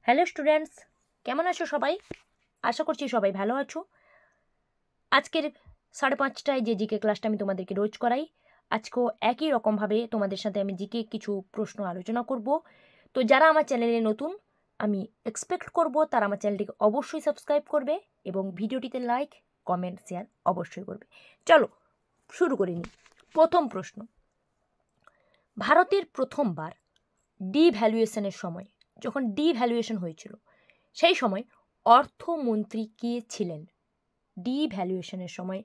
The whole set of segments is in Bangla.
হ্যালো স্টুডেন্টস, কেমন আছো সবাই? আশা করছি সবাই ভালো আছো। আজকের 5:30টায় যে জিকে ক্লাসটা আমি তোমাদেরকে রোজ করাই, আজকেও একই রকমভাবে তোমাদের সাথে আমি জিকে কিছু প্রশ্ন আলোচনা করব। তো যারা আমার চ্যানেলে নতুন, আমি এক্সপেক্ট করব তারা আমার চ্যানেলটিকে অবশ্যই সাবস্ক্রাইব করবে এবং ভিডিওটিতে লাইক, কমেন্ট, শেয়ার অবশ্যই করবে। চলো শুরু করে নিই। প্রথম প্রশ্ন, ভারতের প্রথমবার ডিভ্যালুয়েশনের সময়, যখন ডিভ্যালুয়েশন হয়েছিল সেই সময় অর্থমন্ত্রী কে ছিলেন? ডিভ্যালুয়েশনের সময়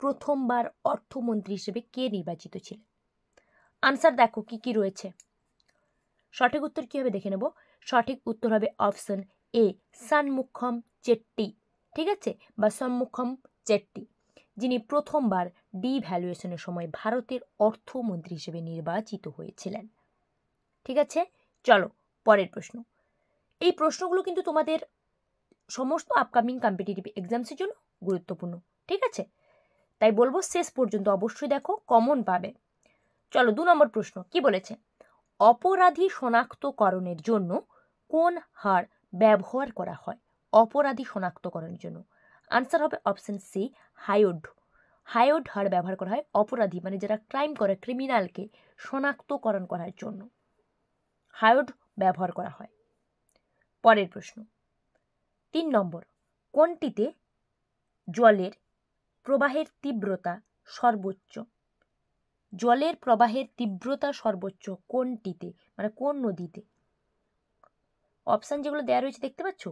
প্রথমবার অর্থমন্ত্রী হিসেবে কে নির্বাচিত ছিলেন? আনসার দেখো কি কি রয়েছে। সঠিক উত্তর কি হবে দেখে নেব। সঠিক উত্তর হবে অপশন এ, ষণ্মুখম চেট্টি। ঠিক আছে, বা ষণ্মুখম চেট্টি, যিনি প্রথমবার ডিভ্যালুয়েশনের সময় ভারতের অর্থমন্ত্রী হিসেবে নির্বাচিত হয়েছিলেন। ঠিক আছে, চলো পরের প্রশ্ন। এই প্রশ্নগুলো কিন্তু তোমাদের সমস্ত আপকামিং কম্পিটিটিভ এক্সামসের জন্য গুরুত্বপূর্ণ। ঠিক আছে, তাই বলবো শেষ পর্যন্ত অবশ্যই দেখো, কমন পাবে। চলো 2 নম্বর প্রশ্ন কি বলেছে? অপরাধী শনাক্তকরণের জন্য কোন হার ব্যবহার করা হয়? অপরাধী শনাক্তকরণের জন্য আনসার হবে অপশন সি, হায়োড। হায়োড হার ব্যবহার করা হয় অপরাধী মানে যারা ক্রাইম করে, ক্রিমিনালকে শনাক্তকরণ করার জন্য হায়োড ব্যবহার করা হয়। পরের প্রশ্ন 3 নম্বর, কোনটিতে জলের প্রবাহের তীব্রতা সর্বোচ্চ? জলের প্রবাহের তীব্রতা সর্বোচ্চ কোনটিতে, মানে কোন নদীতে? অপশান যেগুলো দেওয়া রয়েছে দেখতে পাচ্ছ,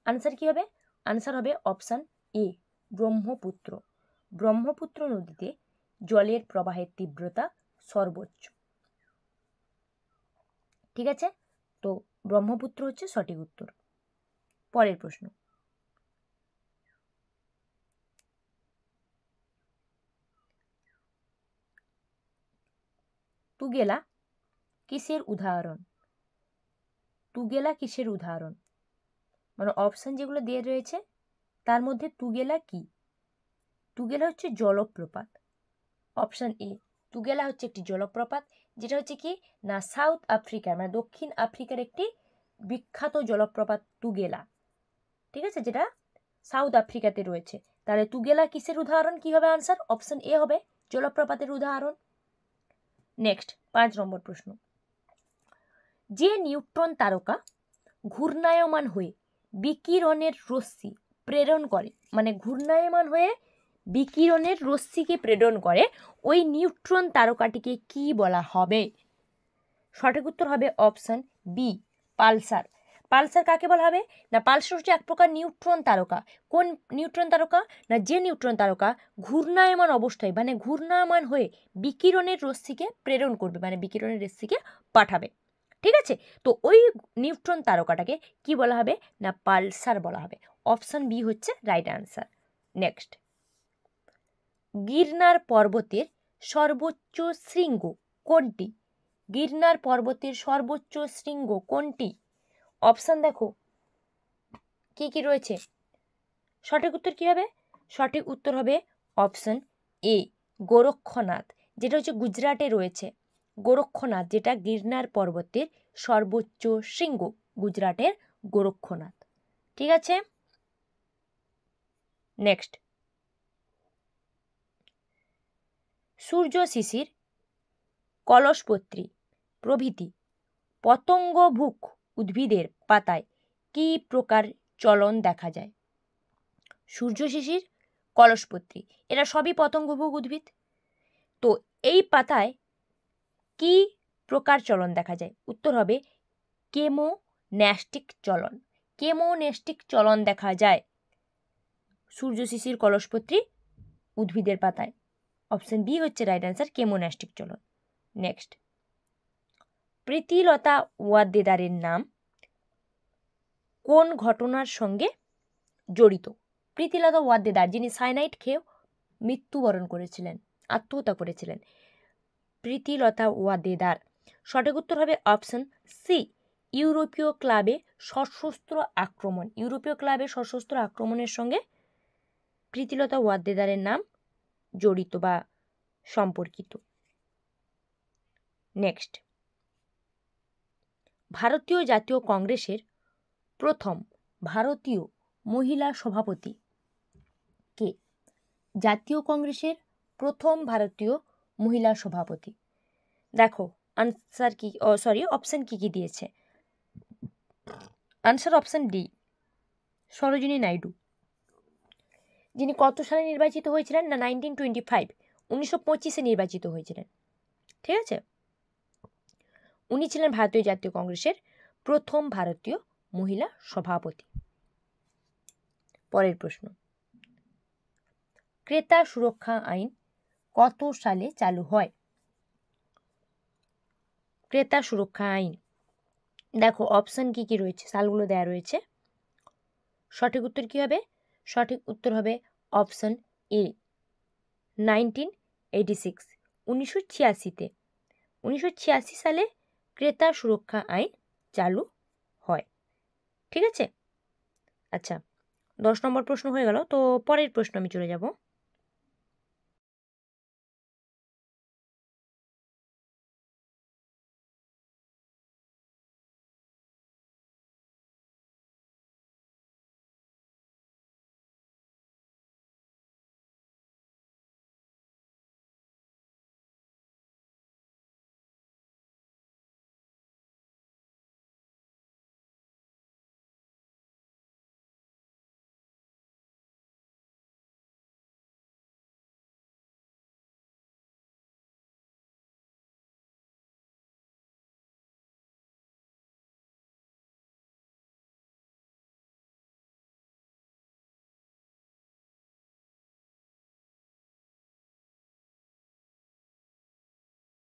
আনসার কি হবে? আনসার হবে অপশান এ, ব্রহ্মপুত্র। ব্রহ্মপুত্র নদীতে জলের প্রবাহের তীব্রতা সর্বোচ্চ। ঠিক আছে, তো ব্রহ্মপুত্র হচ্ছে সঠিক উত্তর। পরের প্রশ্ন, তুগেলা কিসের উদাহরণ? তুগেলা কিসের উদাহরণ? মানে অপশন যেগুলো দিয়ে রয়েছে তার মধ্যে তুগেলা কি? তুগেলা হচ্ছে জলপ্রপাত। অপশন এ, তুগেলা হচ্ছে একটি জলপ্রপাত, যেটা হচ্ছে কি না সাউথ আফ্রিকার মানে দক্ষিণ আফ্রিকার একটি বিখ্যাত জলপ্রপাত তুগেলা। ঠিক আছে, যেটা সাউথ আফ্রিকাতে রয়েছে। তাহলে তুগেলা কিসের উদাহরণ কি হবে? আনসার অপশন এ হবে, জলপ্রপাতের উদাহরণ। নেক্সট 5 নম্বর প্রশ্ন, যে নিউট্রন তারকা ঘূর্ণায়মান হয়ে বিকিরণের রশ্মি প্রেরণ করে, মানে ঘূর্ণায়মান হয়ে বিকিরণের রশ্মিকে প্রেরণ করে, ওই নিউট্রন তারকাটিকে কি বলা হবে? সঠিক উত্তর হবে অপশন বি, পালসার। পালসার কাকে বলা হবে? না পালসার হচ্ছে এক প্রকার নিউট্রন তারকা। কোন নিউট্রন তারকা? না যে নিউট্রন তারকা ঘূর্ণায়মান অবস্থায় মানে ঘূর্ণায়মান হয়ে বিকিরণের রশ্মিকে প্রেরণ করবে, মানে বিকিরণের রশ্মিকে পাঠাবে। ঠিক আছে, তো ওই নিউট্রন তারকাটাকে কি বলা হবে? না পালসার বলা হবে। অপশন বি হচ্ছে রাইট আনসার। নেক্সট, গিরনার পর্বতের সর্বোচ্চ শৃঙ্গ কোনটি? গিরনার পর্বতের সর্বোচ্চ শৃঙ্গ কোনটি? অপশন দেখো কি কি রয়েছে। সঠিক উত্তর কি হবে? সঠিক উত্তর হবে অপশন এ, গোরক্ষনাথ, যেটা হচ্ছে গুজরাটে রয়েছে। গোরক্ষনাথ, যেটা গিরনার পর্বতের সর্বোচ্চ শৃঙ্গ, গুজরাটের গোরক্ষনাথ। ঠিক আছে, নেক্সট, সূর্য শিশির, কলসপত্রী প্রভৃতি পতঙ্গভুক উদ্ভিদের পাতায় কি প্রকার চলন দেখা যায়? সূর্য শিশির, কলসপত্রী এরা সবই পতঙ্গভুক উদ্ভিদ। তো এই পাতায় কি প্রকার চলন দেখা যায়? উত্তর হবে কেমোন্যাস্টিক চলন। কেমোন্যাস্টিক চলন দেখা যায় সূর্য শিশির, কলসপত্রী উদ্ভিদের পাতায়। অপশন বি হচ্ছে রাইট অ্যান্সার, কেমোন্যাস্টিক চলন। নেক্সট, প্রীতিলতা ওয়াদ্দেদারের নাম কোন ঘটনার সঙ্গে জড়িত? প্রীতিলতা ওয়াদ্দেদার, যিনি সায়ানাইড খেয়ে মৃত্যুবরণ করেছিলেন, আত্মহত্যা করেছিলেন, প্রীতিলতা ওয়াদ্দেদার। সঠিক উত্তর হবে অপশন সি, ইউরোপীয় ক্লাবে সশস্ত্র আক্রমণ। ইউরোপীয় ক্লাবে সশস্ত্র আক্রমণের সঙ্গে প্রীতিলতা ওয়াদ্দেদারের নাম জড়িত বা সম্পর্কিত। নেক্সট, ভারতীয় জাতীয় কংগ্রেসের প্রথম ভারতীয় মহিলা সভাপতি কে? জাতীয় কংগ্রেসের প্রথম ভারতীয় মহিলা সভাপতি। দেখো আনসার কি, অপশন কি কি দিয়েছে। Answer option D, Sarojini Naidu, যিনি কত সালে নির্বাচিত হয়েছিলেন না 1925, 1925 নির্বাচিত হয়েছিলেন। ঠিক আছে, উনি ছিলেন ভারতীয় জাতীয় কংগ্রেসের প্রথম ভারতীয় মহিলা সভাপতি। পরের প্রশ্ন, ক্রেতা সুরক্ষা আইন কত সালে চালু হয়? ক্রেতা সুরক্ষা আইন, দেখো অপশন কি কি রয়েছে, সালগুলো দেওয়া রয়েছে। সঠিক উত্তর কি হবে? সঠিক উত্তর হবে অপশন এ, 1986, 1986-তে। 1986 সালে ক্রেতা সুরক্ষা আইন চালু হয়। ঠিক আছে, আচ্ছা 10 নম্বর প্রশ্ন হয়ে গেল। তো পরের প্রশ্ন আমি চলে যাব।